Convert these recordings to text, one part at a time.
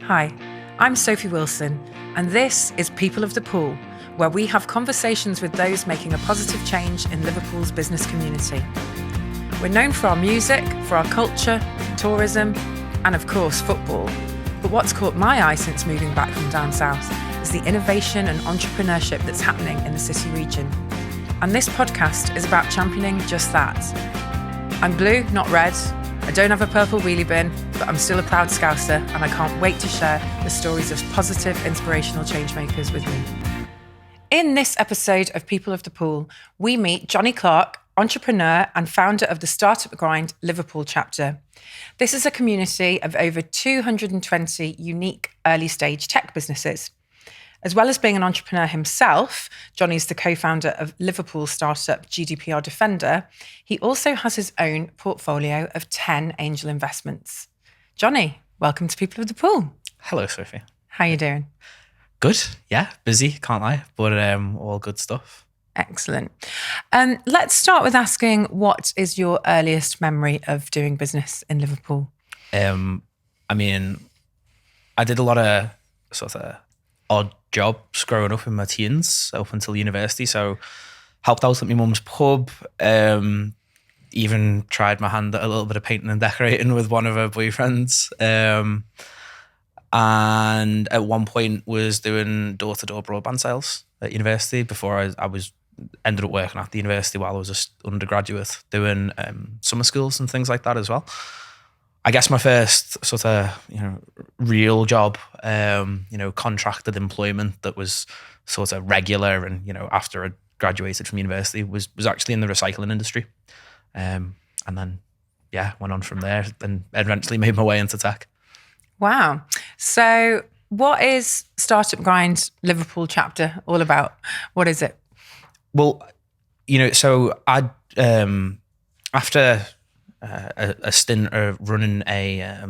Hi, I'm Sophie Wilson, and this is People of the Pool, where we have conversations with those making a positive change in Liverpool's business community. We're known for our music, for our culture, tourism, and of course, football. But what's caught my eye since moving back from down south is the innovation and entrepreneurship that's happening in the city region. And this podcast is about championing just that. I'm blue, not red. I don't have a purple wheelie bin, but I'm still a proud Scouser, and I can't wait to share the stories of positive, inspirational changemakers with me. In this episode of People of the Pool, we meet Jonny Clark, entrepreneur and founder of the Startup Grind Liverpool chapter. This is a community of over 220 unique early-stage tech businesses. As well as being an entrepreneur himself, Jonny is the co-founder of Liverpool startup GDPR Defender. He also has his own portfolio of 10 angel investments. Jonny, welcome to People of the Pool. Hello, Sophie. How are you doing? Good. Yeah, busy, can't lie, but all good stuff. Excellent. Let's start with asking, what is your earliest memory of doing business in Liverpool? I did a lot of sort of odd jobs growing up in my teens up until university. So helped out at my mum's pub, even tried my hand at a little bit of painting and decorating with one of her boyfriends. And at one point was doing door-to-door broadband sales at university before I ended up working at the university while I was an undergraduate doing summer schools and things like that as well. I guess my first sort of, real job, contracted employment that was sort of regular and, after I graduated from university was actually in the recycling industry. And then, went on from there and eventually made my way into tech. Wow. So what is Startup Grind Liverpool chapter all about? What is it? Well, so I after a stint of running a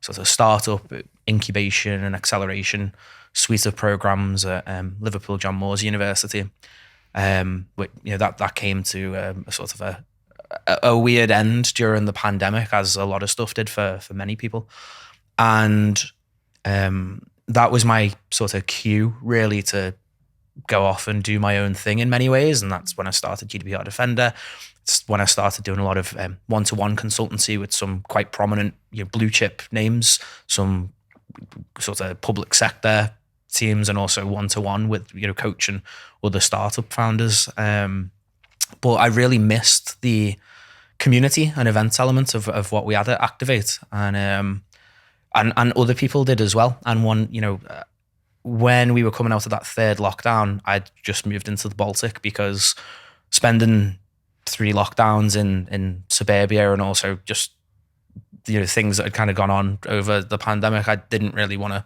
sort of startup incubation and acceleration suite of programs at Liverpool John Moores University, that came to a sort of a weird end during the pandemic, as a lot of stuff did for many people, and that was my sort of cue really to go off and do my own thing in many ways. And that's when I started GDPR Defender. It's when I started doing a lot of one-to-one consultancy with some quite prominent blue chip names, some sort of public sector teams, and also one-to-one with coaching other startup founders. But I really missed the community and events element of what we had at Activate, and other people did as well. And when we were coming out of that third lockdown, I'd just moved into the Baltic because spending 3 lockdowns in suburbia and also just things that had kind of gone on over the pandemic, I didn't really want to,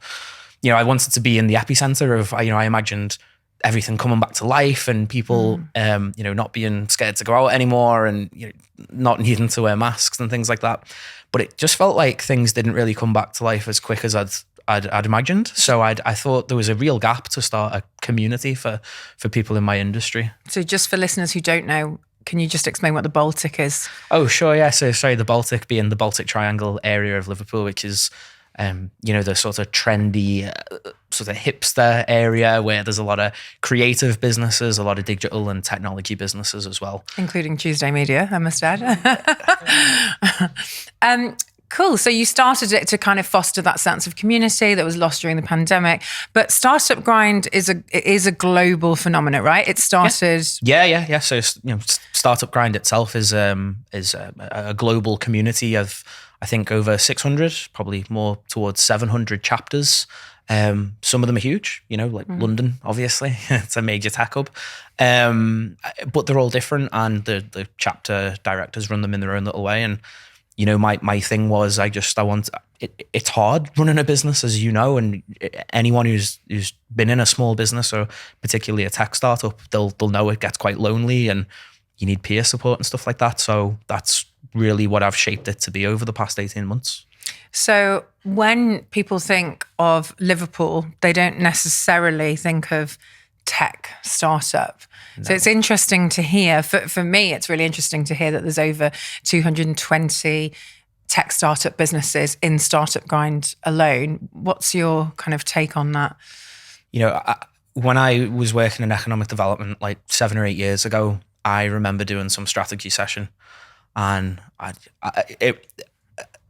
I wanted to be in the epicenter of, I imagined everything coming back to life and people, not being scared to go out anymore and not needing to wear masks and things like that. But it just felt like things didn't really come back to life as quick as I'd imagined. So I thought there was a real gap to start a community for people in my industry. So just for listeners who don't know, can you just explain what the Baltic is? Oh, sure, yeah. So sorry, the Baltic being the Baltic Triangle area of Liverpool, which is, the sort of trendy, sort of hipster area where there's a lot of creative businesses, a lot of digital and technology businesses as well. Including Tuesday Media, I must add. Cool. So you started it to kind of foster that sense of community that was lost during the pandemic. But Startup Grind is a global phenomenon, right? It started. Yeah. So Startup Grind itself is a global community of, I think, over 600, probably more towards 700 chapters. Some of them are huge, London, obviously. It's a major tech hub. But they're all different, and the chapter directors run them in their own little way. And my thing was it's hard running a business, as you know, and anyone who's been in a small business or particularly a tech startup, they'll know it gets quite lonely and you need peer support and stuff like that. So that's really what I've shaped it to be over the past 18 months. So when people think of Liverpool, they don't necessarily think of tech startup. No. So it's interesting to hear, for me, it's really interesting to hear that there's over 220 tech startup businesses in Startup Grind alone. What's your kind of take on that? When I was working in economic development like 7 or 8 years ago, I remember doing some strategy session, and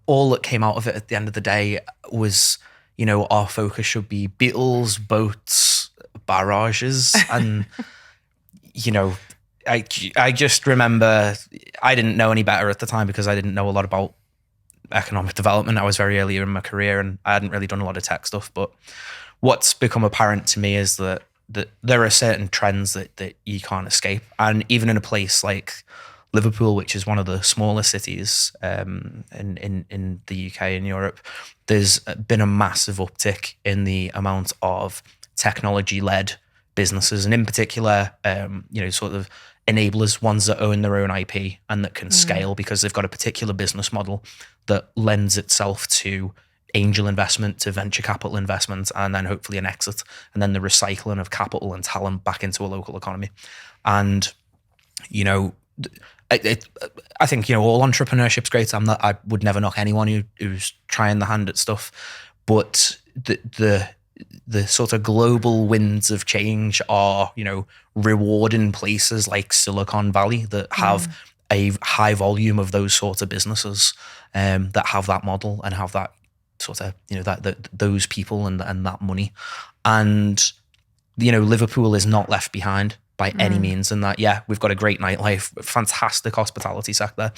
all that came out of it at the end of the day was, our focus should be beetles, boats, barrages, and I just remember I didn't know any better at the time because I didn't know a lot about economic development. I was very early in my career and I hadn't really done a lot of tech stuff. But what's become apparent to me is that there are certain trends that you can't escape. And even in a place like Liverpool, which is one of the smaller cities in the UK and Europe, there's been a massive uptick in the amount of technology-led businesses, and in particular, sort of enablers, ones that own their own IP and that can scale because they've got a particular business model that lends itself to angel investment, to venture capital investment, and then hopefully an exit, and then the recycling of capital and talent back into a local economy. And, I think, all entrepreneurship's great. I would never knock anyone who's trying their hand at stuff, but the sort of global winds of change are, rewarding places like Silicon Valley that have a high volume of those sorts of businesses that have that model and have that sort of, those people and that money. And, Liverpool is not left behind by any means in that, we've got a great nightlife, fantastic hospitality sector,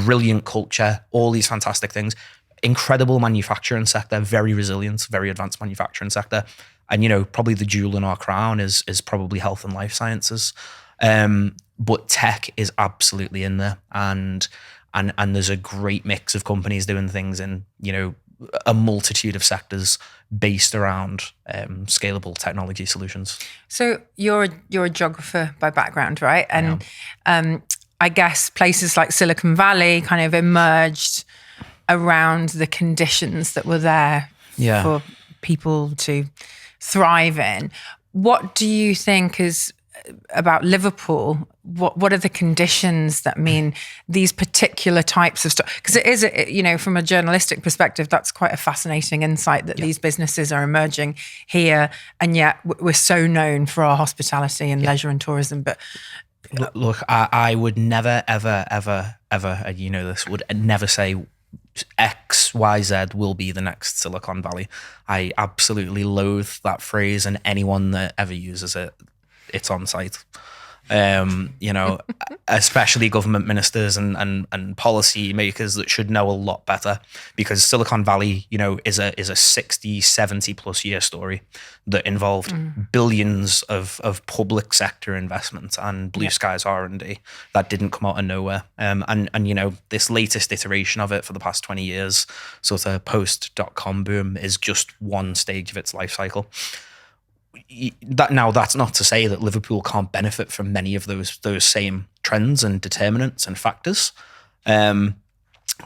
brilliant culture, all these fantastic things. Incredible manufacturing sector, very resilient, very advanced manufacturing sector. And, probably the jewel in our crown is probably health and life sciences. But tech is absolutely in there. And there's a great mix of companies doing things in, a multitude of sectors based around scalable technology solutions. So you're a geographer by background, right? And I guess places like Silicon Valley kind of emerged around the conditions that were there for people to thrive in. What do you think is about Liverpool? What are the conditions that mean these particular types of stuff? Because it is, from a journalistic perspective, that's quite a fascinating insight that these businesses are emerging here, and yet we're so known for our hospitality and leisure and tourism. But look, I would never, ever, ever, ever, this would never say X, Y, Z will be the next Silicon Valley. I absolutely loathe that phrase, and anyone that ever uses it, it's on site. Especially government ministers and policy makers that should know a lot better, because Silicon Valley, is a 60, 70 plus year story that involved billions of public sector investment and blue skies R&D that didn't come out of nowhere. And this latest iteration of it for the past 20 years, sort of post.com boom, is just one stage of its life cycle. That's not to say that Liverpool can't benefit from many of those same trends and determinants and factors.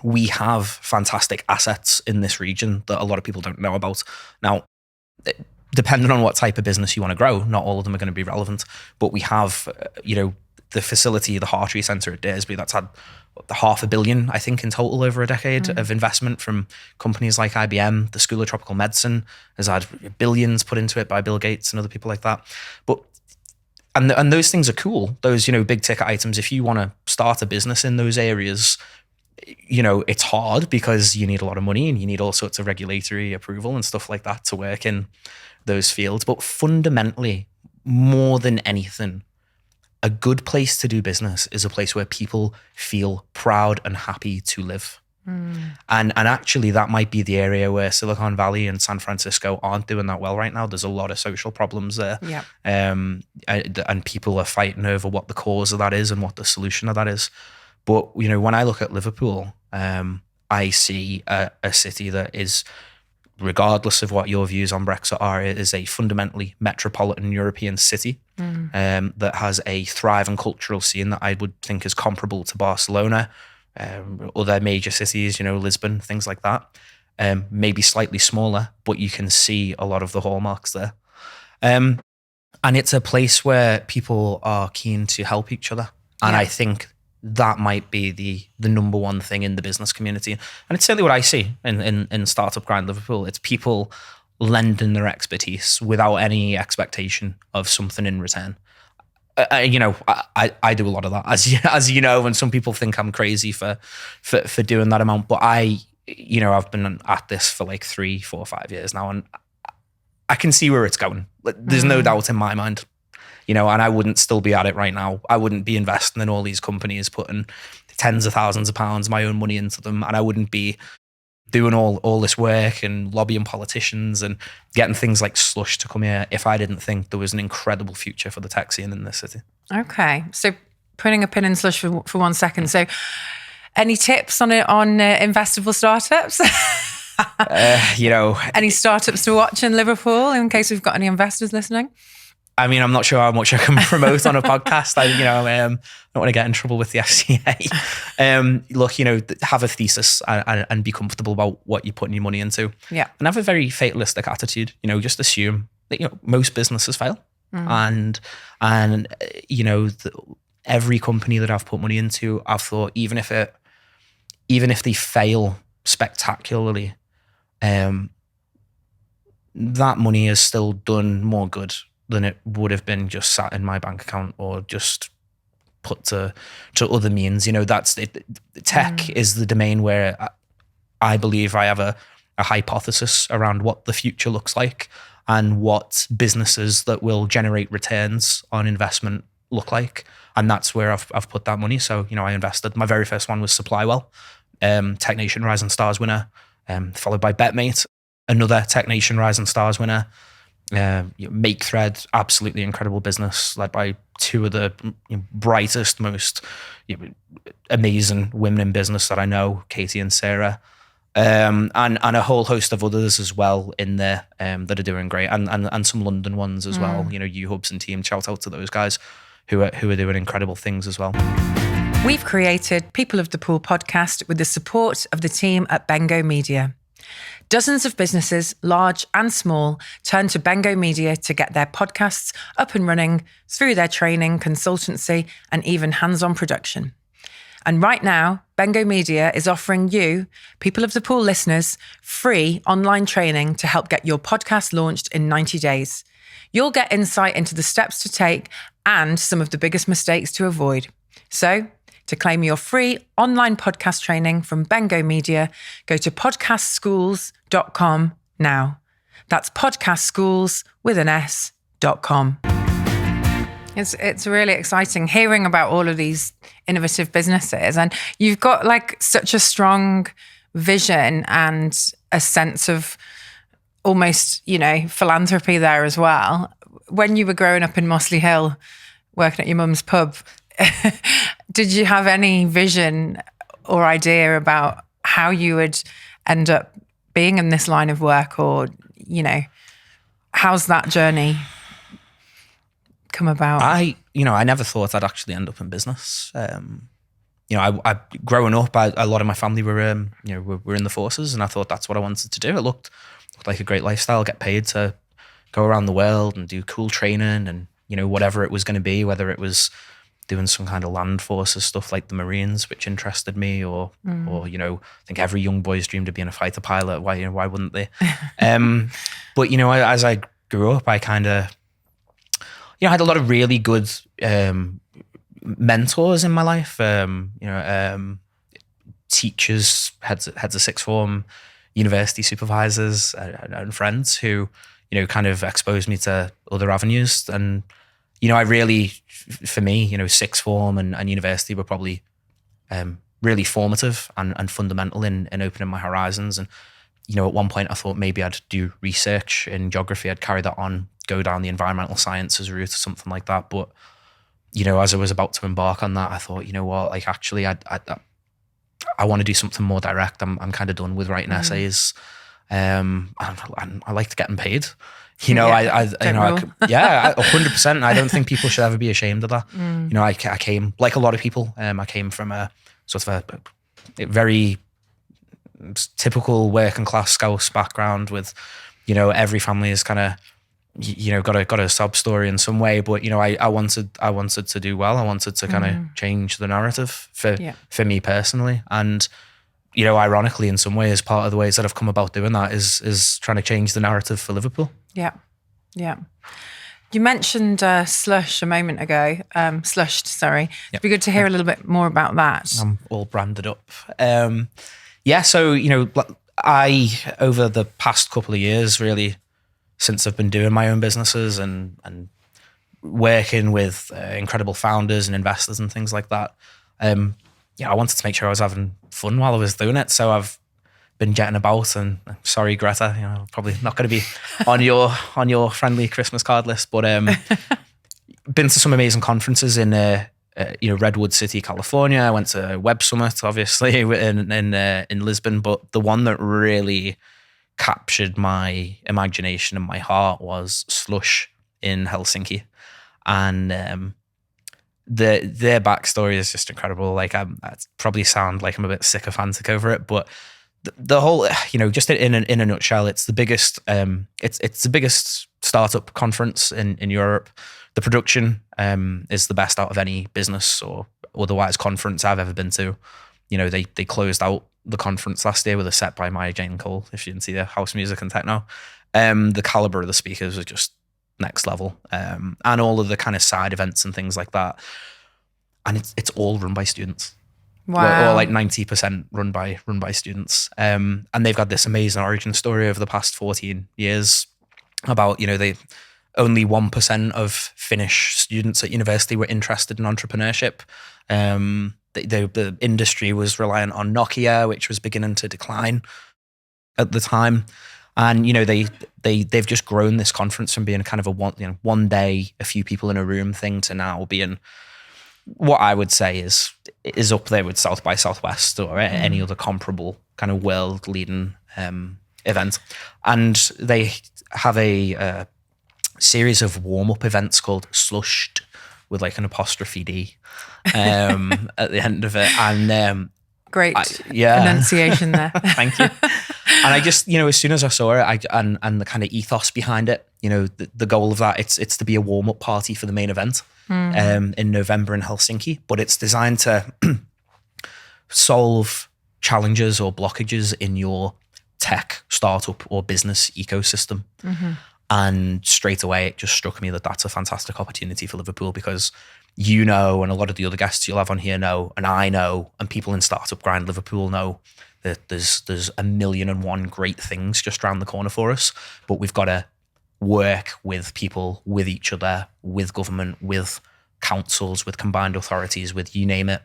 We have fantastic assets in this region that a lot of people don't know about. Now, depending on what type of business you want to grow, not all of them are going to be relevant, but we have, the facility, the Hartree Centre at Daresby, that's had $500 million, I think, in total over a decade of investment from companies like IBM. The School of Tropical Medicine has had billions put into it by Bill Gates and other people like that. But and those things are cool. Those, big ticket items. If you want to start a business in those areas, it's hard because you need a lot of money and you need all sorts of regulatory approval and stuff like that to work in those fields. But fundamentally, more than anything, a good place to do business is a place where people feel proud and happy to live. And actually, that might be the area where Silicon Valley and San Francisco aren't doing that well right now. There's a lot of social problems there. And people are fighting over what the cause of that is and what the solution of that is. But, when I look at Liverpool, I see a city that is, regardless of what your views on Brexit are, it is a fundamentally metropolitan European city that has a thriving cultural scene that I would think is comparable to Barcelona, other major cities, Lisbon, things like that. Maybe slightly smaller, but you can see a lot of the hallmarks there. And it's a place where people are keen to help each other. And I think that might be the number one thing in the business community. And it's certainly what I see in Startup Grind Liverpool. It's people lending their expertise without any expectation of something in return. I do a lot of that, as you know, and some people think I'm crazy for doing that amount. But I've been at this for like 3, 4, 5 years now, and I can see where it's going. There's no doubt in my mind. And I wouldn't still be at it right now. I wouldn't be investing in all these companies, putting tens of thousands of pounds, my own money into them. And I wouldn't be doing all this work and lobbying politicians and getting things like Slush'd to come here if I didn't think there was an incredible future for the tech scene in this city. Okay. So putting a pin in Slush'd for 1 second. So any tips on investable startups? Any startups to watch in Liverpool in case we've got any investors listening? I mean, I'm not sure how much I can promote on a podcast. I don't want to get in trouble with the FCA. Look, have a thesis and be comfortable about what you're putting your money into. Yeah. And have a very fatalistic attitude. Just assume that, most businesses fail. And every company that I've put money into, I've thought, even if they fail spectacularly, that money has still done more good than it would have been just sat in my bank account or just put to other means. That's it. Tech is the domain where I believe I have a hypothesis around what the future looks like and what businesses that will generate returns on investment look like. And that's where I've put that money. So, I invested. My very first one was Supplywell, Tech Nation Rising Stars winner, followed by BetMate, another Tech Nation Rising Stars winner. MakeThread, absolutely incredible business led by two of the brightest, most amazing women in business that I know, Katie and Sarah, and a whole host of others as well in there that are doing great, and some London ones as well. U-Hubs and team. Shout out to those guys who are doing incredible things as well. We've created People of the Pool podcast with the support of the team at Bengo Media. Dozens of businesses, large and small, turn to Bengo Media to get their podcasts up and running through their training, consultancy, and even hands-on production. And right now, Bengo Media is offering you, People of the Pool listeners, free online training to help get your podcast launched in 90 days. You'll get insight into the steps to take and some of the biggest mistakes to avoid. So, to claim your free online podcast training from Bengo Media, go to podcastschools.com now. That's podcastschools.com. It's really exciting hearing about all of these innovative businesses, and you've got like such a strong vision and a sense of almost, philanthropy there as well. When you were growing up in Mossley Hill, working at your mum's pub, did you have any vision or idea about how you would end up being in this line of work, or, how's that journey come about? I never thought I'd actually end up in business. I growing up, a lot of my family were in the forces, and I thought that's what I wanted to do. It looked like a great lifestyle, get paid to go around the world and do cool training and, whatever it was going to be, whether it was doing some kind of land forces stuff like the Marines, which interested me, or I think every young boy's dreamed of being a fighter pilot. Why wouldn't they? But as I grew up, I kind of had a lot of really good mentors in my life. Teachers, heads of sixth form, university supervisors, and friends who kind of exposed me to other avenues. And I really, for me, sixth form and university were probably really formative and fundamental in opening my horizons. And, at one point I thought maybe I'd do research in geography. I'd carry that on, go down the environmental sciences route or something like that. But, as I was about to embark on that, I thought, actually I want to do something more direct. I'm kind of done with writing essays. I liked getting paid. I 100%. I don't think people should ever be ashamed of that. I came, like a lot of people, I came from a sort of a very typical working class Scouse background with, every family is kind of got a sob story in some way, but I wanted to do well. I wanted to kind of change the narrative for me personally, and ironically, in some ways, part of the ways that I've come about doing that is trying to change the narrative for Liverpool. Yeah. You mentioned Slush'd a moment ago. Slush'd, sorry. It'd be good to hear a little bit more about that. I'm all branded up. So I, over the past couple of years, really, since I've been doing my own businesses and working with incredible founders and investors and things like that, I wanted to make sure I was having fun while I was doing it. So I've been jetting about, and sorry, Greta, probably not going to be on your friendly Christmas card list, but been to some amazing conferences in Redwood City, California. I went to Web Summit, obviously, in Lisbon, but the one that really captured my imagination and my heart was Slush'd in Helsinki, and their backstory is just incredible. Like, I probably sound like I'm a bit sycophantic over it, but the whole, just in a nutshell, it's the biggest it's the biggest startup conference in Europe. The production is the best out of any business or otherwise conference I've ever been to. They closed out the conference last year with a set by Maya Jane Cole, if you didn't see the house music and techno. The caliber of the speakers was just next level, and all of the kind of side events and things like that. And it's all run by students. Wow. Or like 90% run by students. And they've got this amazing origin story over the past 14 years about, they only 1% of Finnish students at university were interested in entrepreneurship. The industry was reliant on Nokia, which was beginning to decline at the time. And, they've just grown this conference from being kind of a one day, a few people in a room thing to now being what I would say is up there with South by Southwest or any other comparable kind of world leading event. And they have a series of warm up events called Slush'd with like an apostrophe D at the end of it. And great enunciation there. Thank you. And I just, as soon as I saw it, and the kind of ethos behind it, the goal of that, it's to be a warm up party for the main event in November in Helsinki, but it's designed to solve challenges or blockages in your tech startup or business ecosystem. And straight away, it just struck me that that's a fantastic opportunity for Liverpool, because and a lot of the other guests you'll have on here know, and I know, and people in Startup Grind Liverpool know, that there's 1,000,001 great things just around the corner for us, but we've got to work with people, with each other, with government, with councils, with combined authorities, with you name it,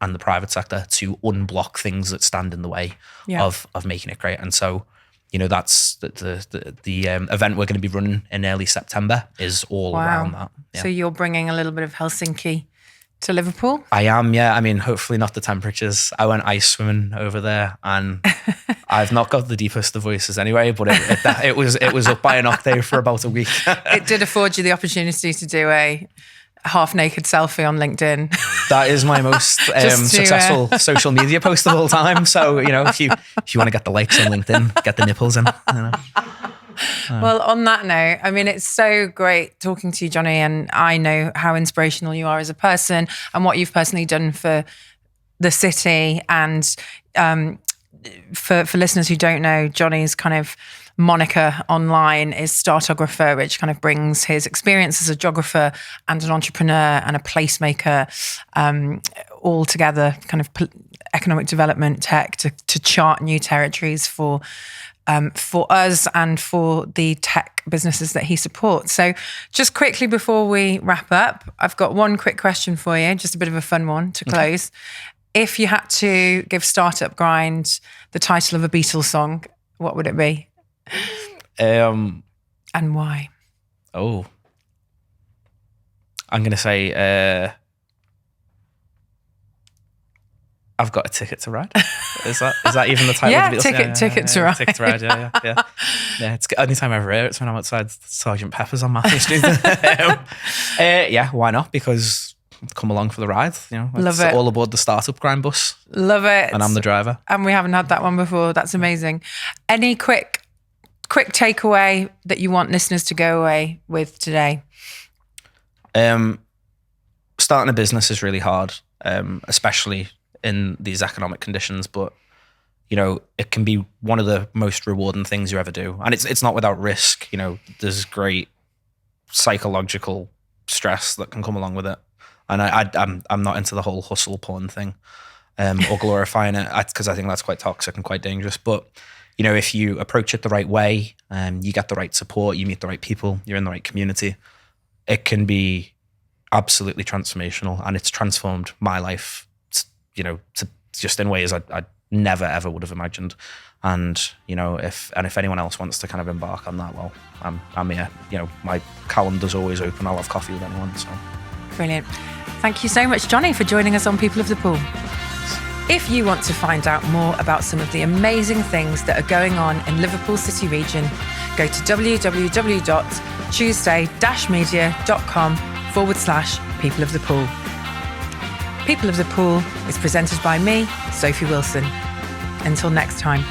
and the private sector to unblock things that stand in the way of making it great. And so, that's the event we're going to be running in early September is all around that. Yeah. So you're bringing a little bit of Helsinki to Liverpool? I am, yeah. I mean, hopefully not the temperatures. I went ice swimming over there, and I've not got the deepest of voices anyway, but it was up by an octave for about a week. It did afford you the opportunity to do a half-naked selfie on LinkedIn. That is my most successful social media post of all time. So, if you want to get the likes on LinkedIn, get the nipples in. Well, on that note, I mean, it's so great talking to you, Jonny, and I know how inspirational you are as a person and what you've personally done for the city. And for listeners who don't know, Jonny's kind of moniker online is Startographer, which kind of brings his experience as a geographer and an entrepreneur and a placemaker all together, kind of economic development tech to chart new territories for us and for the tech businesses that he supports. So just quickly before we wrap up, I've got one quick question for you, just a bit of a fun one to close. Okay. If you had to give Startup Grind the title of a Beatles song, what would it be? And why? Oh, I'm going to say... I've got a ticket to ride. Is that even the title? Yeah, of the Beatles? Ticket to ride. Ticket to ride. Yeah. Yeah, it's the only time I ever hear it's when I'm outside Sergeant Pepper's on Matthew Street. Yeah, why not? Because come along for the ride. Love it. All aboard the Startup Grind bus. Love it. And I'm the driver. And we haven't had that one before. That's amazing. Any quick quick takeaway that you want listeners to go away with today? Starting a business is really hard, especially in these economic conditions, but it can be one of the most rewarding things you ever do. And it's not without risk. There's great psychological stress that can come along with it. And I'm not into the whole hustle porn thing, or glorifying it, because I think that's quite toxic and quite dangerous. But, if you approach it the right way, you get the right support, you meet the right people, you're in the right community, it can be absolutely transformational. And it's transformed my life, to just in ways I never ever would have imagined. And if anyone else wants to kind of embark on that, well, I'm here. My calendar's always open. I'll have coffee with anyone. So brilliant. Thank you so much, Jonny, for joining us on People of the Pool. If you want to find out more about some of the amazing things that are going on in Liverpool City region, go to www.tuesday-media.com/People of the Pool. People of the Pool is presented by me, Sophie Wilson. Until next time.